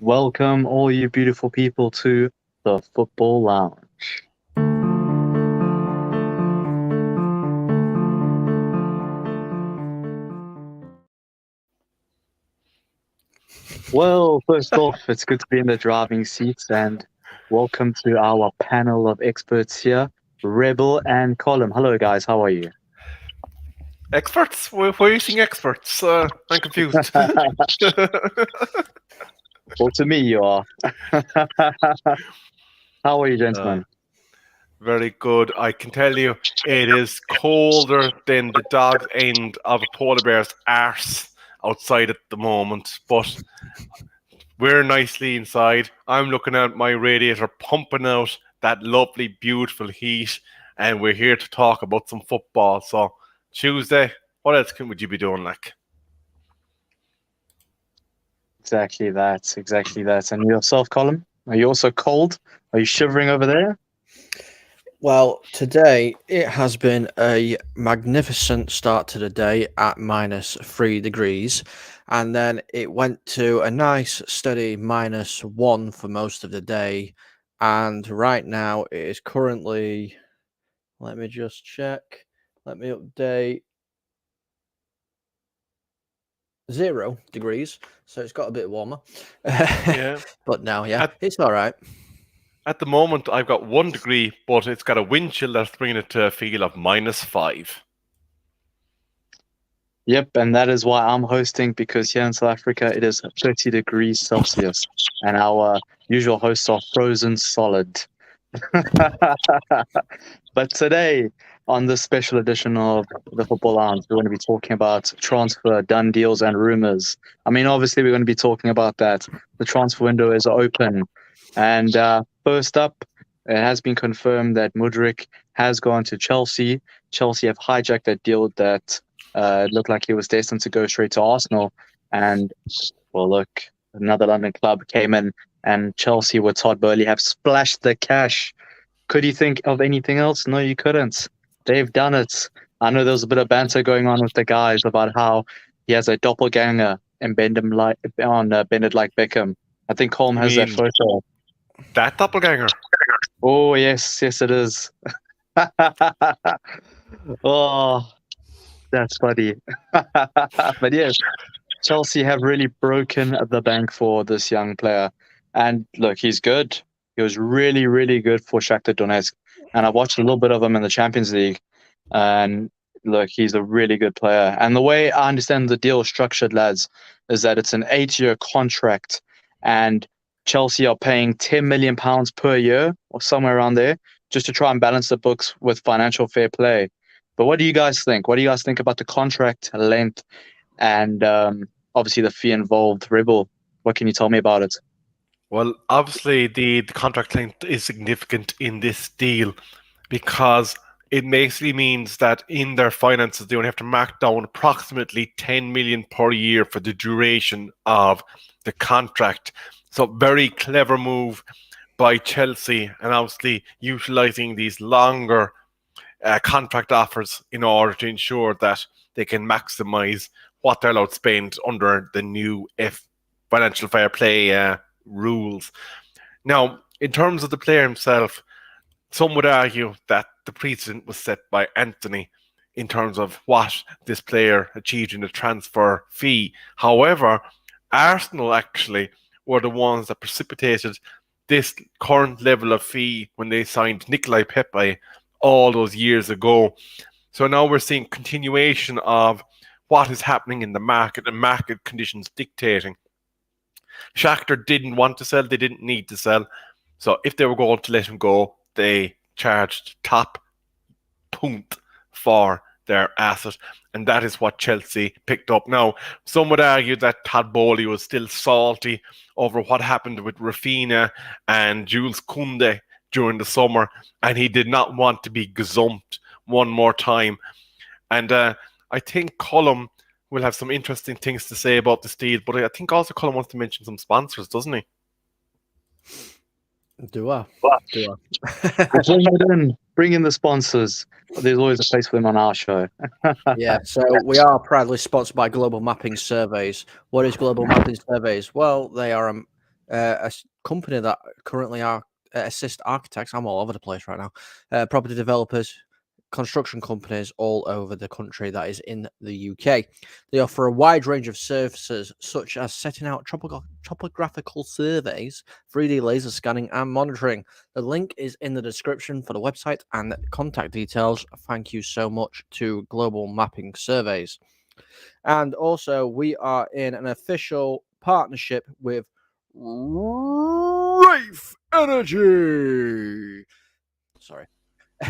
Welcome, all you beautiful people, to the Football Lounge. Well, first off, it's good to be in the driving seats, and welcome to our panel of experts here, Rebel and Column. Hello, guys. How are you? Experts? Why are you saying experts? I'm confused. Well, to me, you are. How are you, uh, gentlemen? very good. I can tell you, it is colder than the dog's end of a polar bear's arse outside at the moment, but we're nicely inside. I'm looking at my radiator pumping out that lovely, beautiful heat, and we're here to talk about some football. So, Tuesday, what else would you be doing, like? Exactly that. Exactly that. And yourself, Column? Are you also cold? Are you shivering over there? Well, today it has been a magnificent start to the day at -3 degrees, and then it went to a nice steady -1 for most of the day. And right now it is currently, let me just check, let me update, 0 degrees. So it's got a bit warmer. Yeah. But now, yeah, At it's all right. At the moment, I've got 1 degree, but it's got a wind chill that's bringing it to a feel of -5. Yep, and that is why I'm hosting, because here in South Africa it is 30 degrees Celsius and our usual hosts are frozen solid. But today, on this special edition of the Football Lounge, we're going to be talking about transfer, done deals, and rumors. I mean, obviously, we're going to be talking about that. The transfer window is open. And first up, it has been confirmed that Mudryk has gone to Chelsea. Chelsea have hijacked that deal that it looked like he was destined to go straight to Arsenal. And, well, look, another London club came in, and Chelsea with Todd Boehly have splashed the cash. Could you think of anything else? No, you couldn't. They've done it. I know there was a bit of banter going on with the guys about how he has a doppelganger and bend him like on bend it like Beckham. I think Colm You has that mean photo. that doppelganger? Oh yes, yes it is. Oh, that's funny. But yes, Chelsea have really broken the bank for this young player. And look, he's good. He was really, really good for Shakhtar Donetsk. And I watched a little bit of him in the Champions League. And look, he's a really good player. And the way I understand the deal is structured, lads, is that it's an 8-year contract. And Chelsea are paying £10 million per year or somewhere around there just to try and balance the books with financial fair play. But what do you guys think? What do you guys think about the contract length and obviously the fee involved? Rebel, what can you tell me about it? Well, obviously, the contract length is significant in this deal because it basically means that in their finances, they only have to mark down approximately 10 million per year for the duration of the contract. So, very clever move by Chelsea, and obviously utilizing these longer contract offers in order to ensure that they can maximize what they're allowed to spend under the new financial fair play rules. Now, in terms of the player himself, some would argue that the precedent was set by Anthony in terms of what this player achieved in the transfer fee. However, Arsenal actually were the ones that precipitated this current level of fee when they signed Nikolai Pepe all those years ago. So now we're seeing continuation of what is happening in the market and market conditions dictating. Shakhtar didn't want to sell, they didn't need to sell. So if they were going to let him go, they charged top punt for their asset, and that is what Chelsea picked up. Now, some would argue that Todd Boehly was still salty over what happened with Rafinha and Jules Koundé during the summer, and he did not want to be gazumped one more time. And I think Cullum will have some interesting things to say about this deal, but I think also Cullum wants to mention some sponsors, doesn't he? Do I? Do Bring it in. Bring in the sponsors. There's always a place for them on our show. Yeah, so we are proudly sponsored by Global Mapping Surveys. What is Global Mapping Surveys? Well, they are company that currently assist architects. I'm all over the place right now. Property developers, construction companies all over the country that is in the UK. They offer a wide range of services such as setting out topographical surveys, 3D laser scanning and monitoring. The link is in the description for the website and contact details. Thank you so much to Global Mapping Surveys. And also we are in an official partnership with Rafe Energy. Sorry.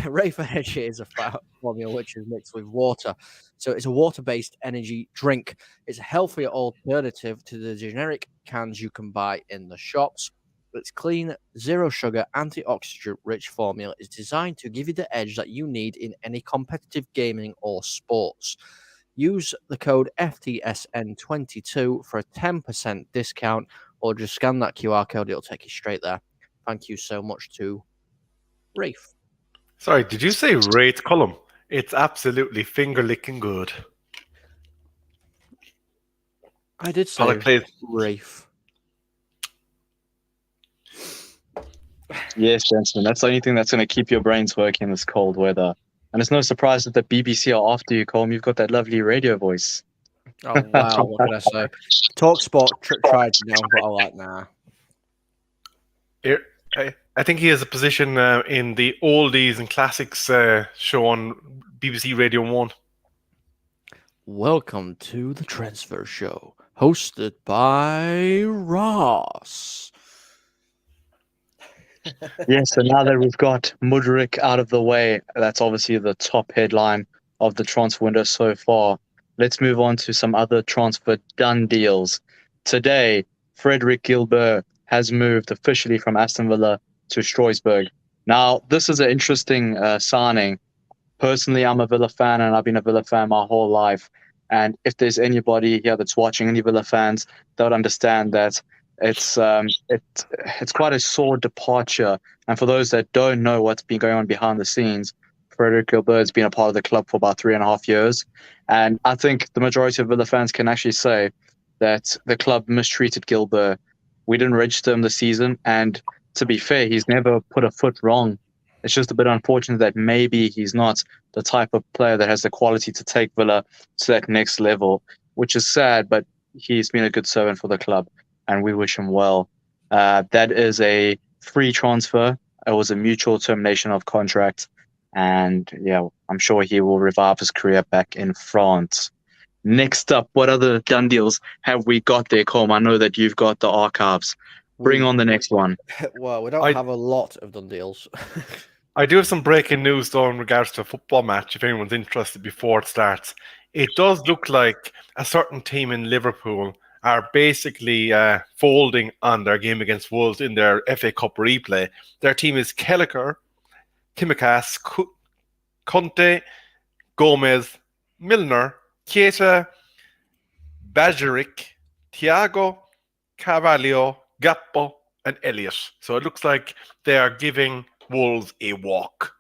Rafe Energy is a formula which is mixed with water. So it's a water-based energy drink. It's a healthier alternative to the generic cans you can buy in the shops. Its clean, zero sugar, antioxidant-rich formula is designed to give you the edge that you need in any competitive gaming or sports. Use the code FTSN22 for a 10% discount, or just scan that QR code. It'll take you straight there. Thank you so much to Rafe. Sorry, did you say Wraith Column? It's absolutely finger-licking good. I did say Rafe. Yes, gentlemen, that's the only thing that's going to keep your brains working in this cold weather. And it's no surprise that the BBC are after you, Colm. You've got that lovely radio voice. Oh, wow. What can I say? TalkSport tried to know, but I like, nah. I think he has a position in the Oldies and Classics show on BBC Radio 1. Welcome to the Transfer Show, hosted by Ross. Yes, and now that we've got Mudryk out of the way, that's obviously the top headline of the transfer window so far. Let's move on to some other transfer done deals. Today, Frederick Gilbert has moved officially from Aston Villa to Strasbourg. Now, this is an interesting signing. Personally, I'm a Villa fan, and I've been a Villa fan my whole life. And if there's anybody here that's watching, any Villa fans, they'll understand that it's quite a sore departure. And for those that don't know what's been going on behind the scenes, Frederick Gilbert has been a part of the club for about 3.5 years. And I think the majority of Villa fans can actually say that the club mistreated Gilbert. We didn't register him this season, and to be fair, he's never put a foot wrong. It's just a bit unfortunate that maybe he's not the type of player that has the quality to take Villa to that next level, which is sad, but he's been a good servant for the club, and we wish him well. That is a free transfer. It was a mutual termination of contract, and yeah, I'm sure he will revive his career back in France. Next up, what other done deals have we got there, Colm? I know that you've got the archives. Bring on the next one. Well, we don't have a lot of done deals. I do have some breaking news, though, in regards to a football match, if anyone's interested before it starts. It does look like a certain team in Liverpool are basically folding on their game against Wolves in their FA Cup replay. Their team is Kelleher, Tsimikas, Conte, Gomez, Milner, Keita, Bajaric, Thiago, Carvalho, Gakpo, and Elliott. So it looks like they are giving Wolves a walk.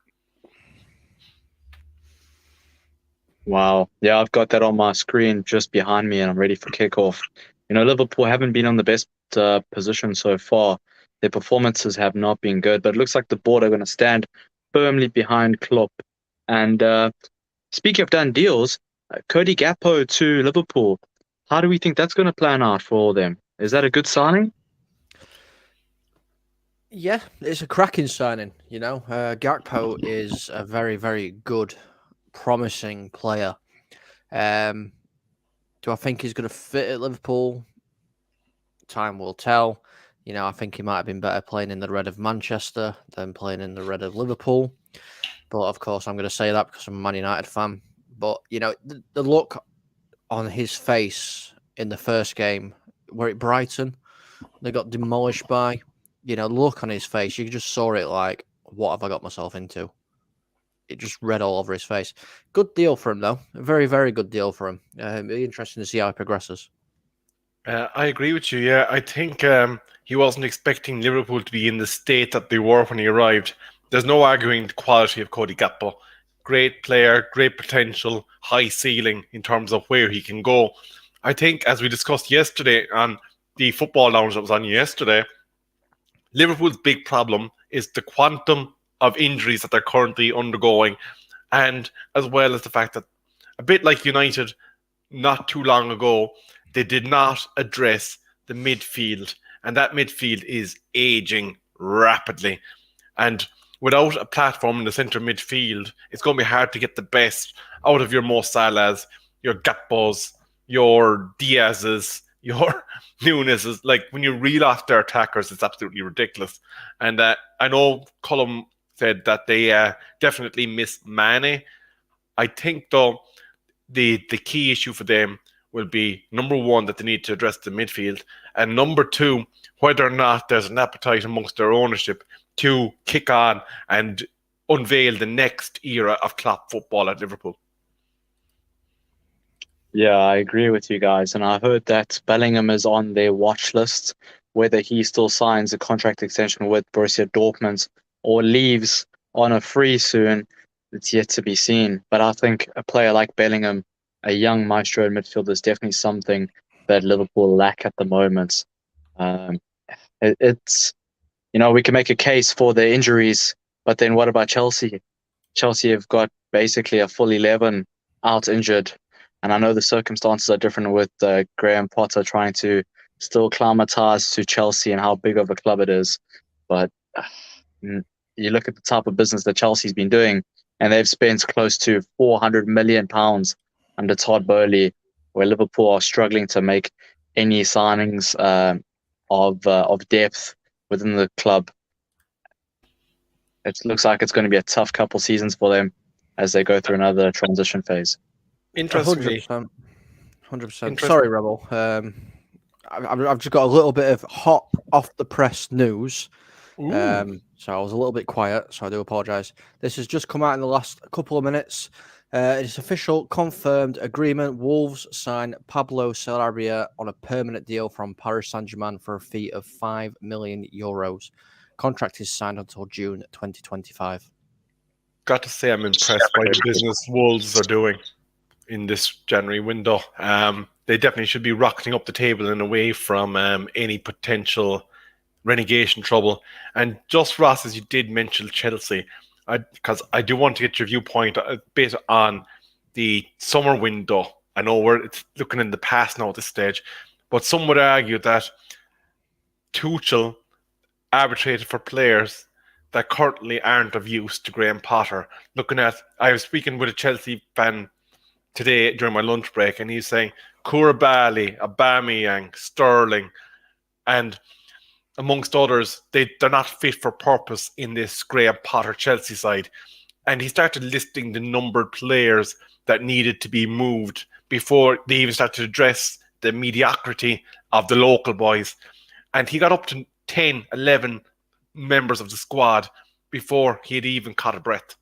Wow. Yeah, I've got that on my screen just behind me, and I'm ready for kickoff. You know, Liverpool haven't been on the best position so far. Their performances have not been good, but it looks like the board are going to stand firmly behind Klopp. And speaking of done deals, Cody Gakpo to Liverpool. How do we think that's going to plan out for all them? Is that a good signing? Yeah, it's a cracking signing. You know, Gakpo is a very, very good, promising player. Do I think he's going to fit at Liverpool? Time will tell. You know, I think he might have been better playing in the red of Manchester than playing in the red of Liverpool. But of course, I'm going to say that because I'm a Man United fan. But, you know, the look on his face in the first game, where at Brighton, they got demolished by, you know, look on his face. You just saw it like, what have I got myself into? It just read all over his face. Good deal for him, though. A very, very good deal for him. It'll be interesting to see how he progresses. I agree with you, yeah. I think he wasn't expecting Liverpool to be in the state that they were when he arrived. There's no arguing the quality of Cody Gakpo. Great player, great potential, high ceiling in terms of where he can go. I think, as we discussed yesterday on the football lounge that was on yesterday, Liverpool's big problem is the quantum of injuries that they're currently undergoing, and as well as the fact that, a bit like United not too long ago, they did not address the midfield, and that midfield is aging rapidly. And without a platform in the centre midfield, it's going to be hard to get the best out of your Mo Salahs, your Gappos, your Diaz's, your Nunes's. Like, when you reel off their attackers, it's absolutely ridiculous. And I know Cullum said that they definitely miss Mane. I think, though, the key issue for them will be, number one, that they need to address the midfield, and number two, whether or not there's an appetite amongst their ownership to kick on and unveil the next era of Klopp football at Liverpool. Yeah, I agree with you guys. And I heard that Bellingham is on their watch list, whether he still signs a contract extension with Borussia Dortmund or leaves on a free soon, it's yet to be seen. But I think a player like Bellingham, a young maestro in midfield, is definitely something that Liverpool lack at the moment. It's, we can make a case for their injuries, but then what about Chelsea? Chelsea have got basically a full 11 out injured. And I know the circumstances are different with Graham Potter trying to still climatize to Chelsea and how big of a club it is. But you look at the type of business that Chelsea's been doing, and they've spent close to £400 million under Todd Boehly, where Liverpool are struggling to make any signings of depth within the club. It looks like it's going to be a tough couple seasons for them as they go through another transition phase. Interestingly, 100%. Sorry, Rebel. I've just got a little bit of hot off the press news. So I was a little bit quiet, so I do apologise. This has just come out in the last couple of minutes. It's official, confirmed agreement. Wolves sign Pablo Sarabia on a permanent deal from Paris Saint-Germain for a fee of €5 million. Contract is signed until June 2025. Got to say, I'm impressed by the business Wolves are doing in this January window. They definitely should be rocketing up the table and away from any potential relegation trouble. And just, Ross, as you did mention Chelsea, because I do want to get your viewpoint a bit on the summer window. I know it's looking in the past now at this stage, but some would argue that Tuchel arbitrated for players that currently aren't of use to Graham Potter. I was speaking with a Chelsea fan today during my lunch break, and he's saying Koulibaly, Aubameyang, Sterling, and amongst others, they're not fit for purpose in this Graham Potter Chelsea side. And he started listing the numbered players that needed to be moved before they even started to address the mediocrity of the local boys. And he got up to 10, 11 members of the squad before he had even caught a breath.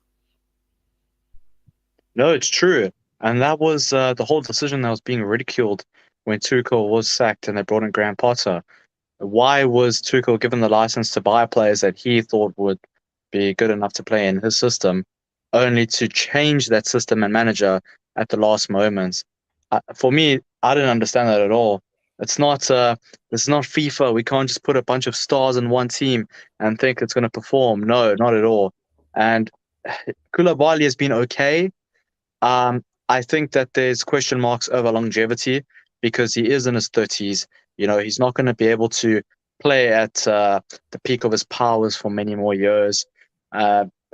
No, it's true. And that was the whole decision that was being ridiculed when Tuchel was sacked and they brought in Graham Potter. Why was Tuchel given the license to buy players that he thought would be good enough to play in his system, only to change that system and manager at the last moment? For me, I didn't understand that at all. It's not FIFA. We can't just put a bunch of stars in one team and think it's going to perform. No, not at all. And Koulibaly has been okay. I think that there's question marks over longevity because he is in his 30s. He's not going to be able to play at the peak of his powers for many more years.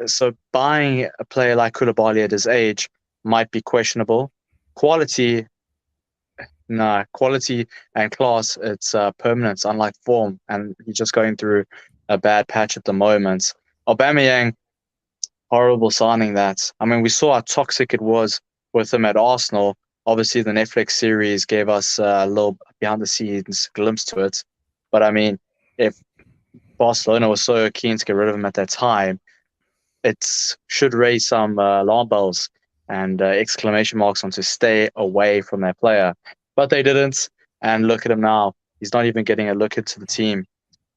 So buying a player like Koulibaly at his age might be questionable. Quality and class, it's permanent, unlike form. And he's just going through a bad patch at the moment. Aubameyang, horrible signing that. I mean, we saw how toxic it was with him at Arsenal. Obviously, the Netflix series gave us a little behind-the-scenes glimpse to it. But, I mean, if Barcelona was so keen to get rid of him at that time, it should raise some alarm bells and exclamation marks on to stay away from that player. But they didn't, and look at him now. He's not even getting a look into the team.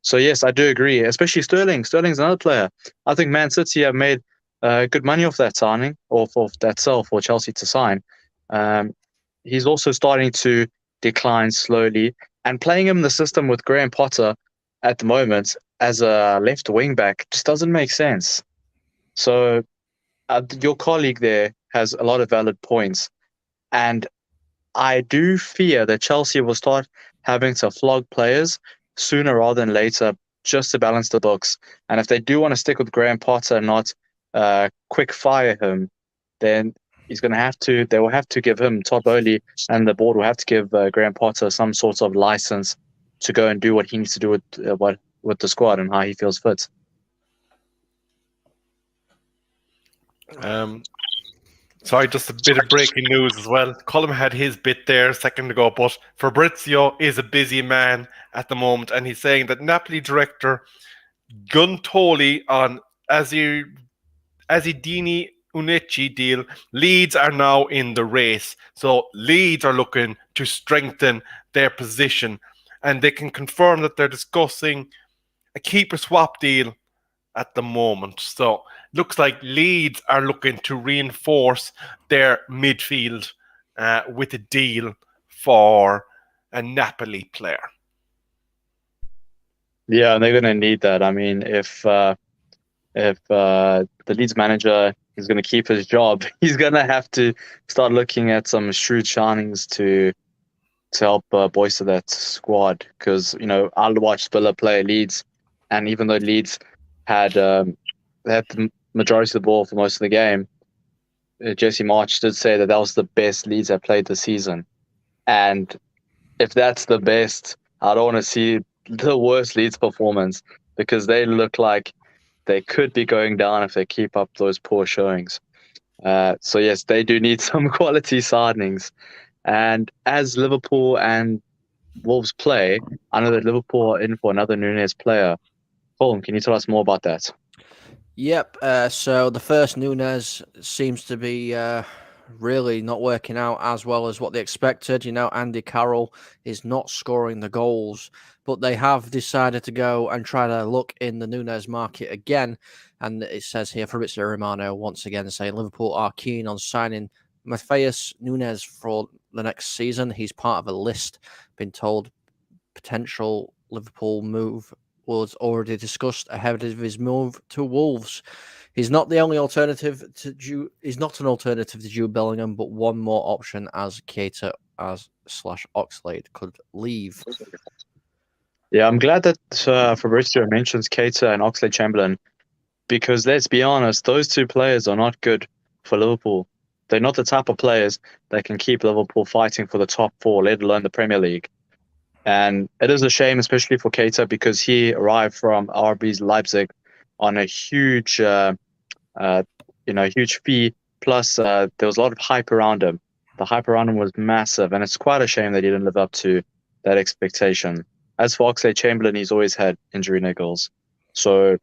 So, yes, I do agree, especially Sterling. Sterling's another player. I think Man City have made good money off that signing, or for that sell for Chelsea to sign. He's also starting to decline slowly, And playing him in the system with Graham Potter at the moment as a left wing back just doesn't make sense. So your colleague there has a lot of valid points. And I do fear that Chelsea will start having to flog players sooner rather than later just to balance the books. And if they do want to stick with Graham Potter and not quick fire him, then they will have to give him Todd Bowley, and the board will have to give Graham Potter some sort of license to go and do what he needs to do with the squad and how he feels fit. Sorry, just a bit of breaking news as well. Colm had his bit there a second ago, but Fabrizio is a busy man at the moment, and he's saying that Napoli director Guntoli on Azedini Uneci deal, Leeds are now in the race. So Leeds are looking to strengthen their position, and they can confirm that they're discussing a keeper swap deal at the moment. So looks like Leeds are looking to reinforce their midfield with a deal for a Napoli player. Yeah, and they're going to need that. I mean, if the Leeds manager is going to keep his job, he's going to have to start looking at some shrewd shinings to help bolster that squad. Because I watched Villa play Leeds, and even though Leeds had the majority of the ball for most of the game, Jesse March did say that was the best Leeds have played this season. And if that's the best, I don't want to see the worst Leeds performance, because they look like they could be going down if they keep up those poor showings. So yes, they do need some quality signings. And as Liverpool and Wolves play, I know that Liverpool are in for another Nunez player. Colm, can you tell us more about that? Yep. So the first Nunez seems to be really not working out as well as what they expected. Andy Carroll is not scoring the goals, but they have decided to go and try to look in the Nunez market again. And it says here, Fabrizio Romano once again saying Liverpool are keen on signing Matheus Nunes for the next season. He's part of a list. Been told potential Liverpool move was already discussed ahead of his move to Wolves. He's not the only alternative to Jude. He's not an alternative to Jude Bellingham, but one more option as Keita /Oxlade could leave. Yeah, I'm glad that Fabrizio mentions Keita and Oxlade-Chamberlain, because let's be honest, those two players are not good for Liverpool. They're not the type of players that can keep Liverpool fighting for the top four, let alone the Premier League. And it is a shame, especially for Keita, because he arrived from RB Leipzig on a huge, huge fee. Plus, there was a lot of hype around him. The hype around him was massive, and it's quite a shame that he didn't live up to that expectation. As for Oxlade-Chamberlain, he's always had injury niggles. So,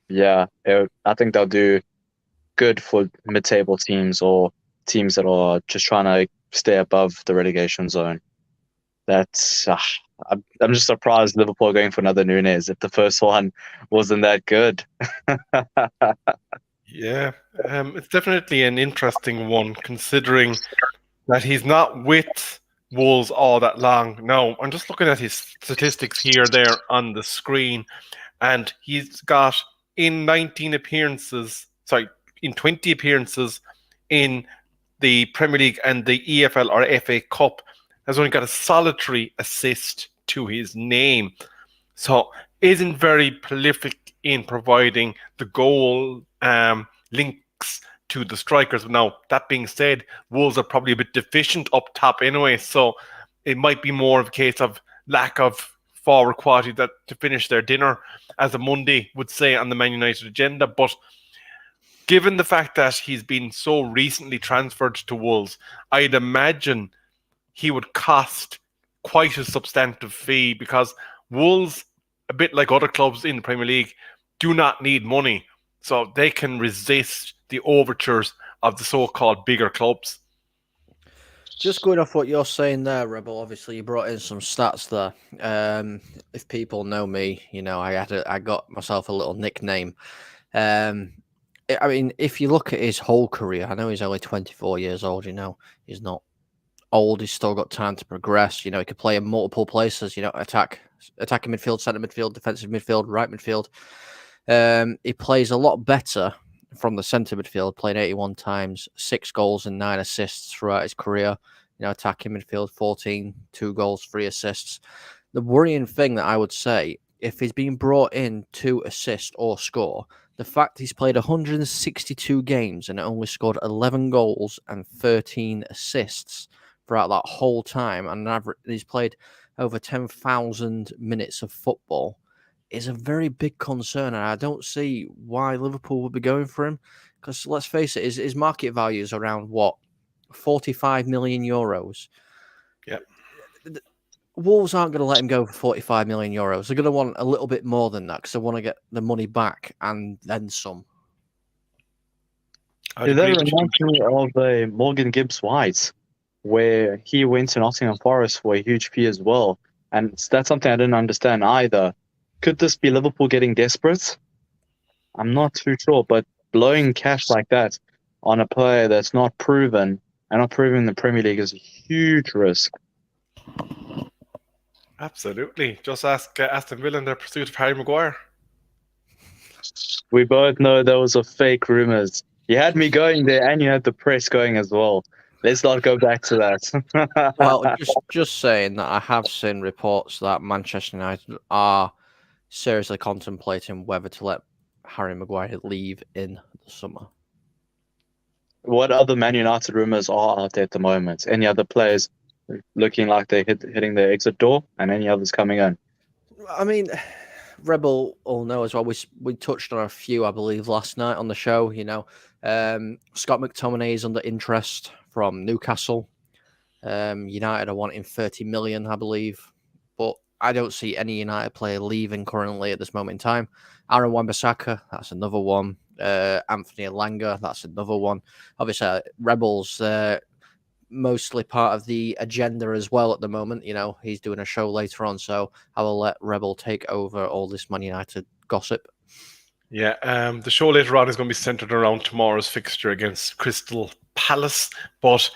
yeah, I think they'll do good for mid-table teams or teams that are just trying to stay above the relegation zone. That's I'm just surprised Liverpool are going for another Nunez if the first one wasn't that good. Yeah, it's definitely an interesting one, considering that he's not with Wolves all that long. Now, I'm just looking at his statistics here there on the screen, and he's got in 20 appearances in the Premier League and the EFL or FA Cup, has only got a solitary assist to his name. So isn't very prolific in providing the goal links to the strikers. Now, that being said, Wolves are probably a bit deficient up top anyway, so it might be more of a case of lack of forward quality that to finish their dinner, as a Monday would say on the Man United agenda. But given the fact that he's been so recently transferred to Wolves, I'd imagine he would cost quite a substantive fee, because Wolves, a bit like other clubs in the Premier League, do not need money. So they can resist the overtures of the so-called bigger clubs. Just going off what you're saying there, Rebel, obviously you brought in some stats there. If people know me, I got myself a little nickname. I mean, if you look at his whole career, I know he's only 24 years old, he's not old. He's still got time to progress. You know, he could play in multiple places. You know, attacking midfield, centre midfield, defensive midfield, right midfield. He plays a lot better from the centre midfield, playing 81 times, 6 goals and 9 assists throughout his career. You know, attacking midfield, 14, 2 goals, 3 assists. The worrying thing that I would say, if he's been brought in to assist or score, the fact he's played 162 games and only scored 11 goals and 13 assists throughout that whole time, and he's played over 10,000 minutes of football, is a very big concern. And I don't see why Liverpool would be going for him. Because let's face it, his market value is around what? 45 million euros. Yeah. Wolves aren't going to let him go for 45 million euros. They're going to want a little bit more than that because they want to get the money back and then some. That reminds me of Morgan Gibbs White, where he went to Nottingham Forest for a huge fee as well. And that's something I didn't understand either. Could this be Liverpool getting desperate? I'm not too sure, but blowing cash like that on a player that's not proven and not proven in the Premier League is a huge risk. Absolutely. Just ask Aston Villa in their pursuit of Harry Maguire. We both know those are fake rumours. You had me going there and you had the press going as well. Let's not go back to that. Well, just saying that I have seen reports that Manchester United are seriously contemplating whether to let Harry Maguire leave in the summer. What other Man United rumours are out there at the moment? Any other players looking like they're hitting their exit door, and any others coming in? I mean, Rebel will know as well. We touched on a few, I believe, last night on the show. You know, Scott McTominay is under interest from Newcastle. United are wanting 30 million, I believe, but I don't see any United player leaving currently at this moment in time. Aaron Wan-Bissaka, that's another one. Anthony Elanga, that's another one. Obviously, Rebels mostly part of the agenda as well at the moment. You know, he's doing a show later on, so I will let Rebel take over all this Man United gossip. Yeah, the show later on is going to be centered around tomorrow's fixture against Crystal Palace. But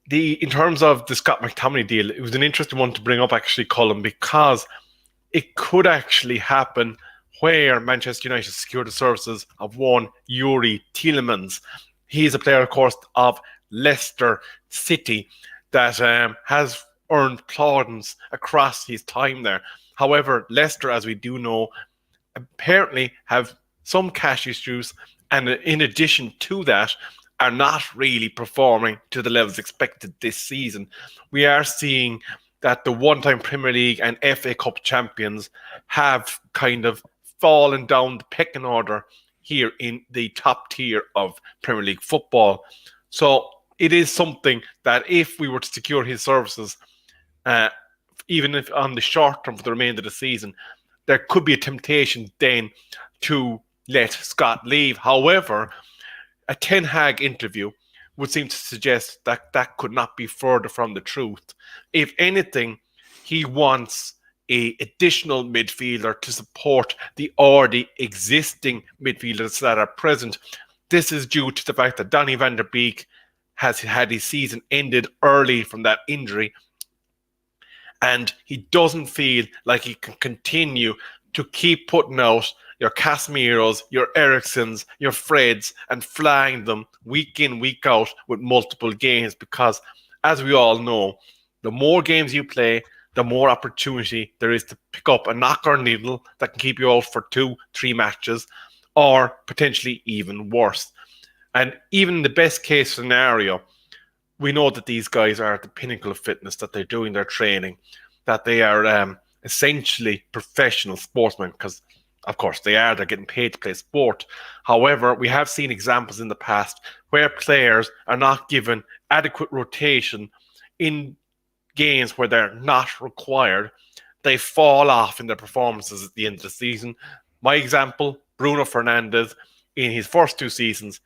in terms of the Scott McTominay deal, it was an interesting one to bring up, actually, Colin, because it could actually happen where Manchester United secure the services of one Yuri Tielemans. He is a player, of course, of Leicester City that has earned plaudits across his time there. However, Leicester, as we do know, apparently have some cash issues, and in addition to that, are not really performing to the levels expected this season. We are seeing that the one-time Premier League and FA Cup champions have kind of fallen down the pecking order here in the top tier of Premier League football. So it is something that if we were to secure his services, even if on the short term for the remainder of the season, there could be a temptation then to let Scott leave. However, a Ten Hag interview would seem to suggest that that could not be further from the truth. If anything, he wants an additional midfielder to support the already existing midfielders that are present. This is due to the fact that Donny van der Beek has had his season ended early from that injury, and he doesn't feel like he can continue to keep putting out your Casemiros, your Ericssons, your Freds, and flying them week in, week out with multiple games, because, as we all know, the more games you play, the more opportunity there is to pick up a knocker needle that can keep you out for 2-3 matches, or potentially even worse. And even in the best case scenario, we know that these guys are at the pinnacle of fitness, that they're doing their training, that they are essentially professional sportsmen, because of course they're getting paid to play sport. However, we have seen examples in the past where players are not given adequate rotation in games where they're not required. They fall off in their performances at the end of the season. My example, Bruno Fernandes, in his first 2 seasons,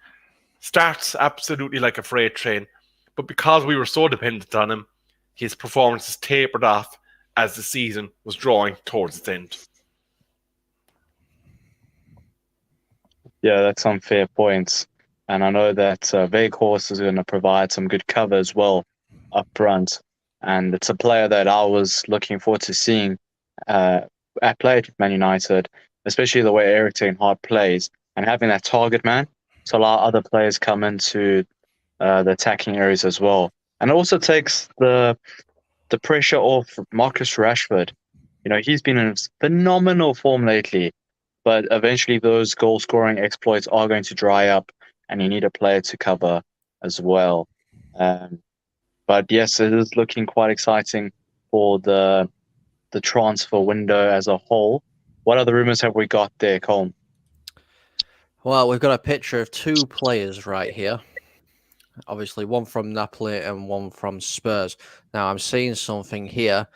starts absolutely like a freight train, but because we were so dependent on him, his performances tapered off as the season was drawing towards its end. Yeah, that's some fair points. And I know that Veghorst is going to provide some good cover as well up front. And it's a player that I was looking forward to seeing at play at Man United, especially the way Erik ten Hag plays and having that target man to allow other players come into the attacking areas as well. And it also takes the pressure off Marcus Rashford. He's been in phenomenal form lately, but eventually those goal-scoring exploits are going to dry up, and you need a player to cover as well. But yes, it is looking quite exciting for the transfer window as a whole. What other rumors have we got there, Colm? Well, we've got a picture of two players right here. Obviously, one from Napoli and one from Spurs. Now, I'm seeing something here.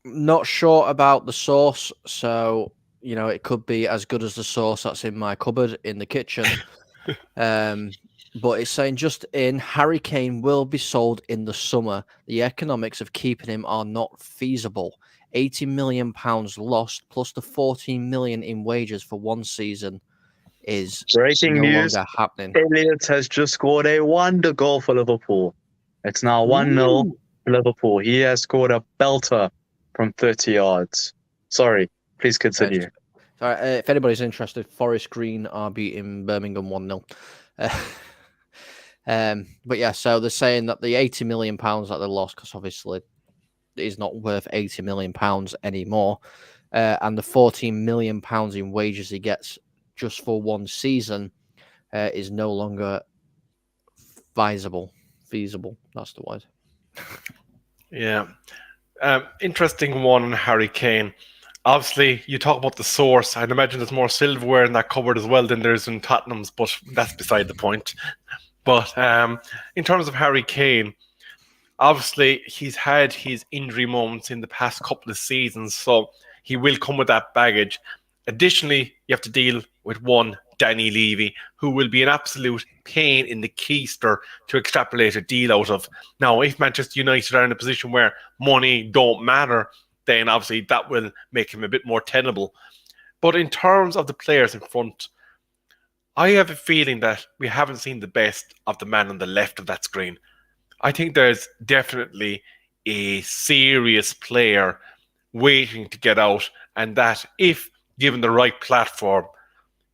Not sure about the source, so it could be as good as the source that's in my cupboard in the kitchen. But it's saying just in, Harry Kane will be sold in the summer. The economics of keeping him are not feasible. £80 million lost plus the 14 million in wages for one season is breaking no news. longer happening. Elliott has just scored a wonder goal for Liverpool. It's now 1-0 Liverpool. He has scored a belter from 30 yards. Sorry, please continue. Sorry, if anybody's interested, Forest Green are beating Birmingham 1-0. But yeah, so they're saying that the £80 million that they lost, because obviously is not worth £80 million anymore, and the £14 million in wages he gets just for one season is no longer feasible. That's the word. Yeah. Interesting one on Harry Kane. Obviously, you talk about the source. I'd imagine there's more silverware in that cupboard as well than there's in Tottenham's, but that's beside the point. But in terms of Harry Kane, obviously he's had his injury moments in the past couple of seasons, so he will come with that baggage. Additionally, you have to deal with one Danny Levy, who will be an absolute pain in the keister to extrapolate a deal out of. Now, if Manchester United are in a position where money don't matter, then obviously that will make him a bit more tenable. But in terms of the players in front, I have a feeling that we haven't seen the best of the man on the left of that screen. I think there's definitely a serious player waiting to get out, and that if given the right platform,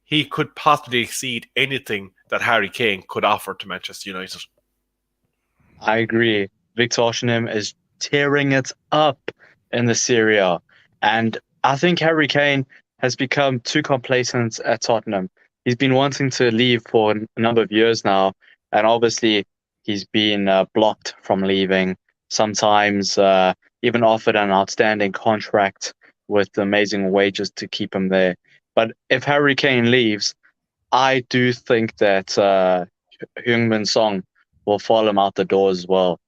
he could possibly exceed anything that Harry Kane could offer to Manchester United. I agree. Victor Osimhen is tearing it up in the Serie A. And I think Harry Kane has become too complacent at Tottenham. He's been wanting to leave for a number of years now. And obviously, he's been blocked from leaving. Sometimes even offered an outstanding contract with amazing wages to keep him there. But if Harry Kane leaves, I do think that Heung-min Son will follow him out the door as well.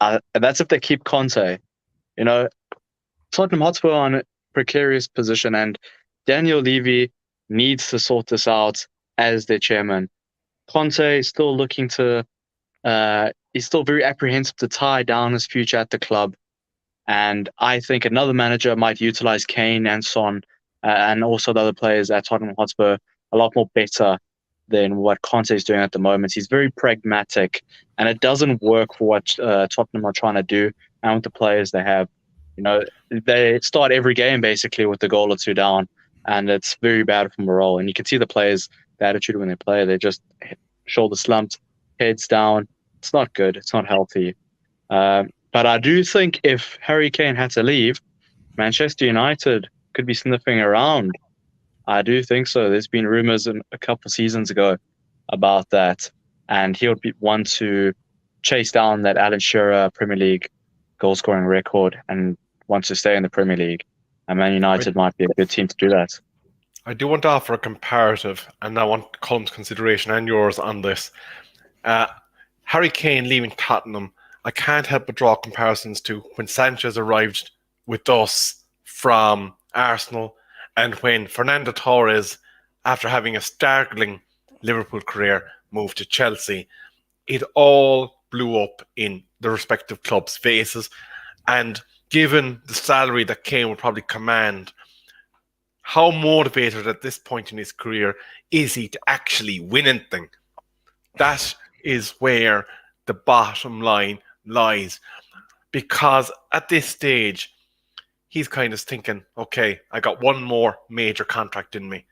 And that's if they keep Conte. Tottenham Hotspur are in a precarious position, and Daniel Levy needs to sort this out as their chairman. Conte is still looking to, he's still very apprehensive to tie down his future at the club. And I think another manager might utilize Kane and Son and also the other players at Tottenham Hotspur a lot more better than what Conte is doing at the moment. He's very pragmatic, and it doesn't work for what Tottenham are trying to do and with the players they have. They start every game basically with a goal or two down, and it's very bad for morale. And you can see the players, the attitude when they play, they just shoulder slumped, heads down. It's not good. It's not healthy. But I do think if Harry Kane had to leave, Manchester United could be sniffing around. I do think so. There's been rumors a couple seasons ago about that, and he would be one to chase down that Alan Shearer Premier League goal-scoring record and wants to stay in the Premier League. And Man United might be a good team to do that. I do want to offer a comparative, and I want Colm's consideration and yours on this. Harry Kane leaving Tottenham, I can't help but draw comparisons to when Sanchez arrived with us from Arsenal, and when Fernando Torres, after having a startling Liverpool career, moved to Chelsea. It all blew up in the respective clubs' faces. And given the salary that Kane would probably command, how motivated at this point in his career is he to actually win anything? That is where the bottom line lies. Because at this stage, he's kind of thinking, okay, I got one more major contract in me.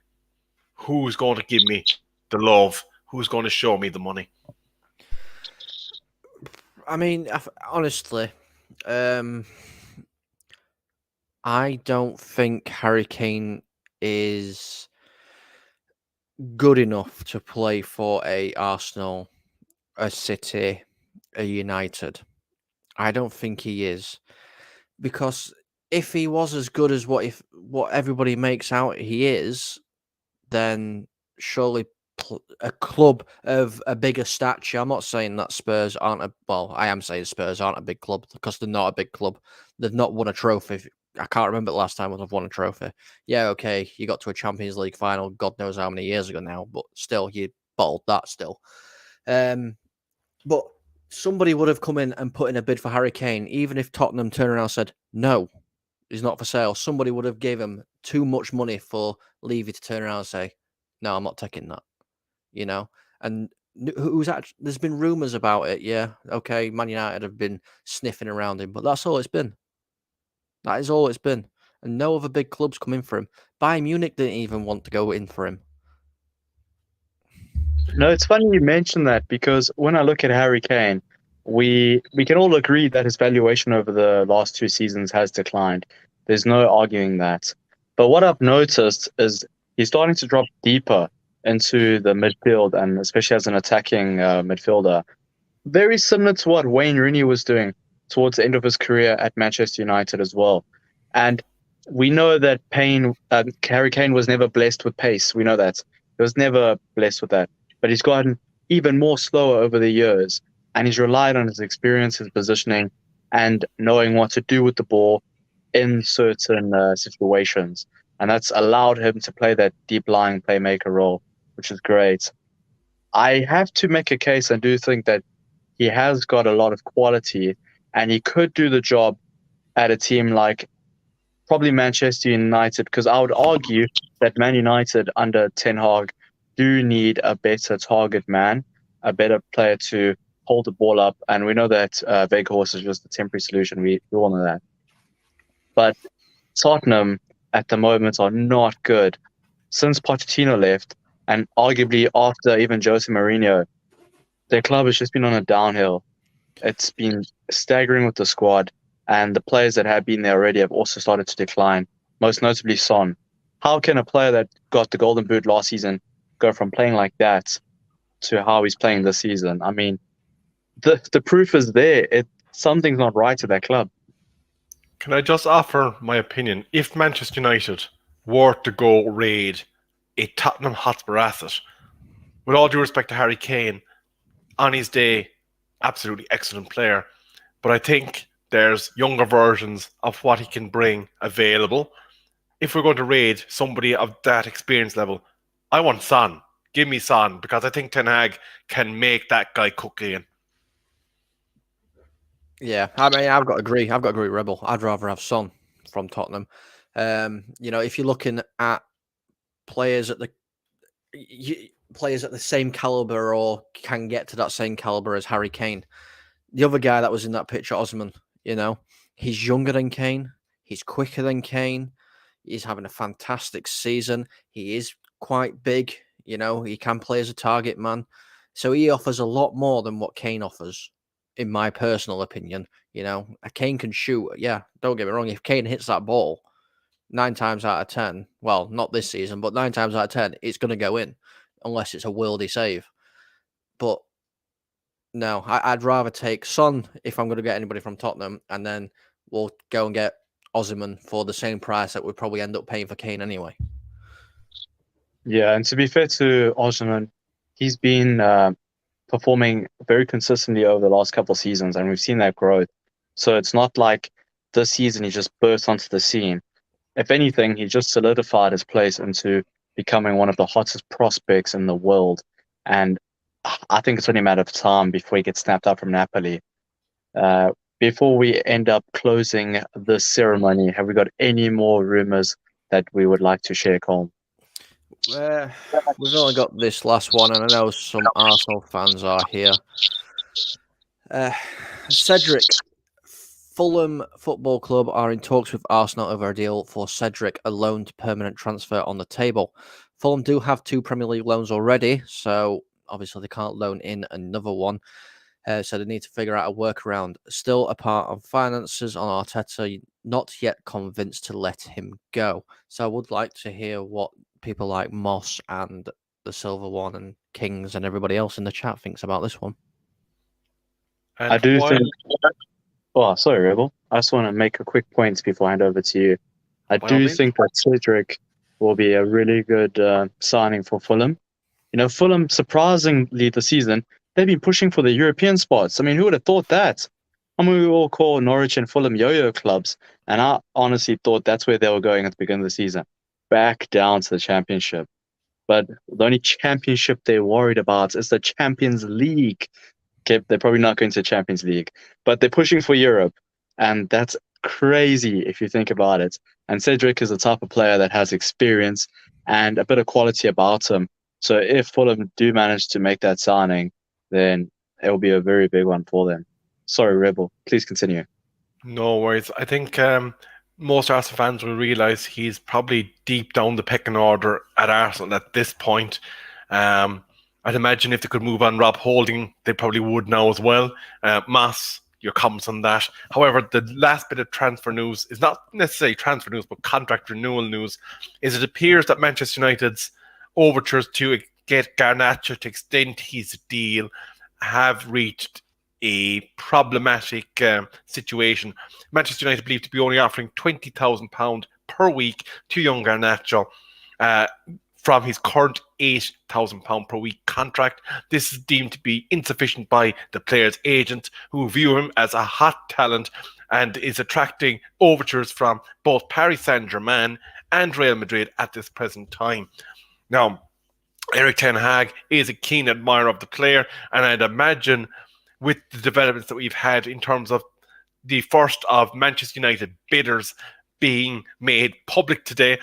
Who's going to give me the love? Who's going to show me the money? I mean, honestly, I don't think Harry Kane is good enough to play for a Arsenal, a City, a United. I don't think he is, because if he was as good as what everybody makes out he is, then surely a club of a bigger stature. I'm not saying that Spurs aren't I am saying Spurs aren't a big club, because they're not a big club. They've not won a trophy. I can't remember the last time they've won a trophy. Yeah, okay, you got to a Champions League final, God knows how many years ago now, but still, you bottled that still. But somebody would have come in and put in a bid for Harry Kane, even if Tottenham turned around and said, no, he's not for sale. Somebody would have gave him too much money for Levy to turn around and say, no, I'm not taking that. And who's actually, there's been rumours about it. Yeah, okay, Man United have been sniffing around him, but that's all it's been. That is all it's been. And no other big clubs come in for him. Bayern Munich didn't even want to go in for him. No, it's funny you mentioned that, because when I look at Harry Kane, we can all agree that his valuation over the last 2 seasons has declined. There's no arguing that. But what I've noticed is he's starting to drop deeper into the midfield, and especially as an attacking midfielder. Very similar to what Wayne Rooney was doing towards the end of his career at Manchester United as well. And we know that Harry Kane was never blessed with pace. We know that. He was never blessed with that. But he's gotten even more slower over the years, and he's relied on his experience, his positioning, and knowing what to do with the ball in certain situations. And that's allowed him to play that deep-lying playmaker role, which is great. I have to make a case. I do think that he has got a lot of quality, and he could do the job at a team like probably Manchester United, because I would argue that Man United under Ten Hag do need a better target man, a better player to hold the ball up. And we know that Weghorst is just a temporary solution. We all know that. But Tottenham at the moment are not good. Since Pochettino left, and arguably after even Jose Mourinho, their club has just been on a downhill. It's been staggering with the squad, and the players that have been there already have also started to decline, most notably Son. How can a player that got the Golden Boot last season go from playing like that to how he's playing this season? I mean, the proof is there. Something's not right at that club. Can I just offer my opinion? If Manchester United were to go raid a Tottenham Hotspur asset, with all due respect to Harry Kane, on his day, absolutely excellent player, but I think there's younger versions of what he can bring available. If we're going to raid somebody of that experience level, I want Son. Give me Son, because I think Ten Hag can make that guy cook again. Yeah, I mean, I've got to agree. I've got to agree with Rebel. I'd rather have Son from Tottenham. If you're looking at players at the same caliber, or can get to that same caliber as Harry Kane, the other guy that was in that picture, Osman, he's younger than Kane. He's quicker than Kane. He's having a fantastic season. He is quite big. He can play as a target man. So he offers a lot more than what Kane offers, in my personal opinion. A Kane can shoot. Yeah, don't get me wrong. If Kane hits that ball 9 times out of 10, well, not this season, but 9 times out of 10, it's going to go in, unless it's a worldy save. But no, I'd rather take Son if I'm going to get anybody from Tottenham, and then we'll go and get Osimhen for the same price that we'd probably end up paying for Kane anyway. Yeah, and to be fair to Osimhen, he's been performing very consistently over the last couple of seasons, and we've seen that growth. So it's not like this season he just burst onto the scene. If anything, he just solidified his place into becoming one of the hottest prospects in the world. And I think it's only a matter of time before he gets snapped up from Napoli. Before we end up closing this ceremony, have we got any more rumors that we would like to share, Colm? We've only got this last one, and I know some Arsenal fans are here. Cedric, Fulham Football Club are in talks with Arsenal over a deal for Cedric, a loaned permanent transfer on the table. Fulham do have 2 Premier League loans already, so obviously they can't loan in another one. So they need to figure out a workaround. Still a part of finances on Arteta, not yet convinced to let him go. So I would like to hear what people like Moss and the Silver One and Kings and everybody else in the chat thinks about this one. And I do while- think. Oh, sorry, Rebel. I just want to make a quick point before I hand over to you. I By all do means. think that Cedric will be a really good signing for Fulham. You know, Fulham, surprisingly this season, they've been pushing for the European spots. I mean, who would have thought that? I mean, we all call Norwich and Fulham yo-yo clubs, and I honestly thought that's where they were going at the beginning of the season, back down to the Championship. But the only championship they're worried about is the Champions League. Okay, they're probably not going to the Champions League, but they're pushing for Europe, and that's crazy if you think about it. And Cedric is the type of player that has experience and a bit of quality about him. So if Fulham do manage to make that signing, then it will be a very big one for them. Sorry, Rebel. Please continue. No worries. I think most Arsenal fans will realise he's probably deep down the pecking order at Arsenal at this point. I'd imagine if they could move on Rob Holding, they probably would now as well. Moss, your comments on that. However, the last bit of transfer news is not necessarily transfer news, but contract renewal news, is it appears that Manchester United's overtures to get Garnacho to extend his deal have reached a problematic situation. Manchester United believe to be only offering £20,000 per week to young Garnacho from his current £8,000 per week contract. This is deemed to be insufficient by the player's agent, who view him as a hot talent and is attracting overtures from both Paris Saint-Germain and Real Madrid at this present time. Now, Erik ten Hag is a keen admirer of the player, and I'd imagine with the developments that we've had in terms of the first of Manchester United bidders being made public today,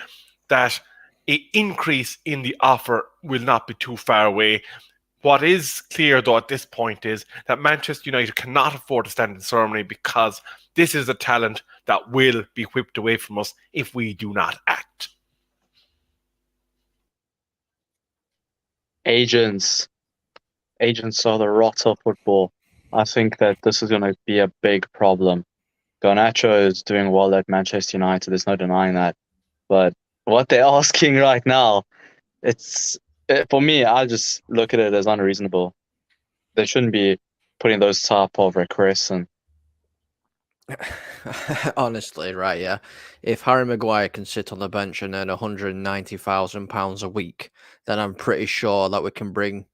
that an increase in the offer will not be too far away. What is clear, though, at this point is that Manchester United cannot afford to stand in the ceremony, because this is a talent that will be whipped away from us if we do not act. Agents are the rot of football. I think that this is going to be a big problem. Garnacho is doing well at Manchester United. There's no denying that. But what they're asking right now, for me, I just look at it as unreasonable. They shouldn't be putting those type of requests in. Honestly, right, yeah. If Harry Maguire can sit on the bench and earn £190,000 a week, then I'm pretty sure that we can bring,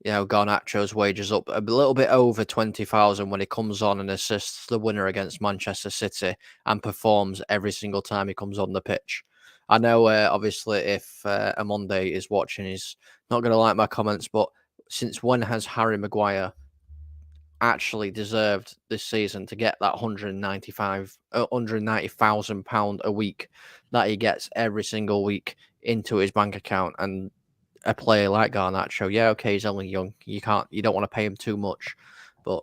Garnacho's wages up a little bit over 20,000 when he comes on and assists the winner against Manchester City and performs every single time he comes on the pitch. I know, obviously, if Amonde is watching, he's not going to like my comments, but since when has Harry Maguire actually deserved this season to get that £190,000 a week that he gets every single week into his bank account? And a player like Garnacho, yeah, okay, he's only young. You don't want to pay him too much, but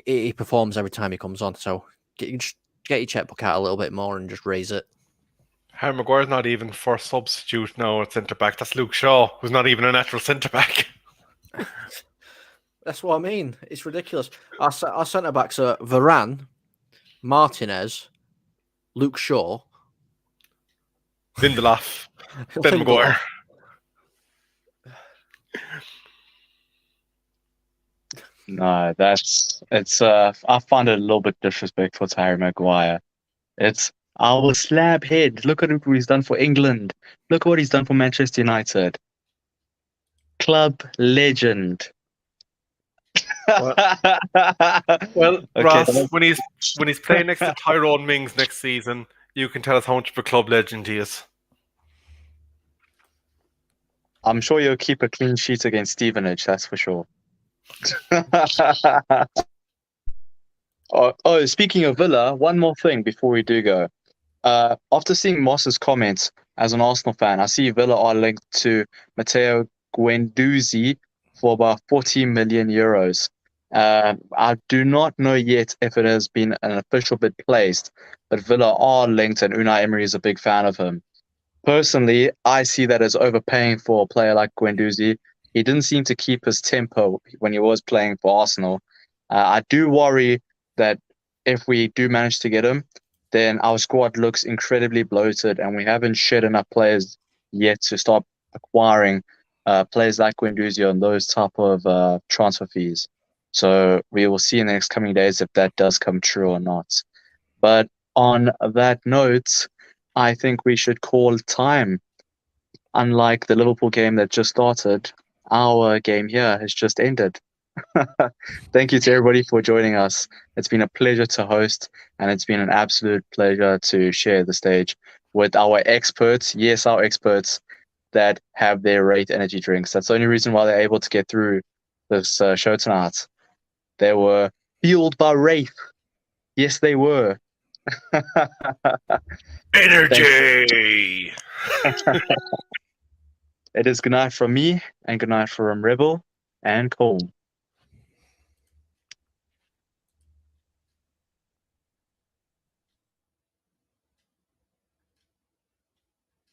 he performs every time he comes on. So get your checkbook out a little bit more and just raise it. Harry Maguire's not even for substitute now at centre back. That's Luke Shaw, who's not even a natural centre back. That's what I mean. It's ridiculous. Our centre backs are Varane, Martinez, Luke Shaw, Lindelof, Ben Maguire. No, I find it a little bit disrespectful to Harry Maguire. It's our slab head. Look at what he's done for England. Look at what he's done for Manchester United. Club legend. Well, Okay, Ross, when he's playing next to Tyrone Mings next season, you can tell us how much of a club legend he is. I'm sure you'll keep a clean sheet against Stevenage, that's for sure. Oh, speaking of Villa, one more thing before we do go. After seeing Moss's comments as an Arsenal fan, I see Villa are linked to Matteo Guendouzi for about 40 million euros. I do not know yet if it has been an official bid placed, but Villa are linked, and Unai Emery is a big fan of him. Personally, I see that as overpaying for a player like Guendouzi. He didn't seem to keep his tempo when he was playing for Arsenal. I do worry that if we do manage to get him, then our squad looks incredibly bloated, and we haven't shed enough players yet to start acquiring players like Guendouzi on those type of transfer fees. So we will see in the next coming days if that does come true or not. But on that note, I think we should call time. Unlike the Liverpool game that just started, our game here has just ended. Thank you to everybody for joining us. It's been a pleasure to host, and it's been an absolute pleasure to share the stage with our experts. Yes, our experts that have their Wraith energy drinks. That's the only reason why they're able to get through this show tonight. They were fueled by Wraith. Yes, they were. Energy! It is good night from me, and good night from Rebel and Cole.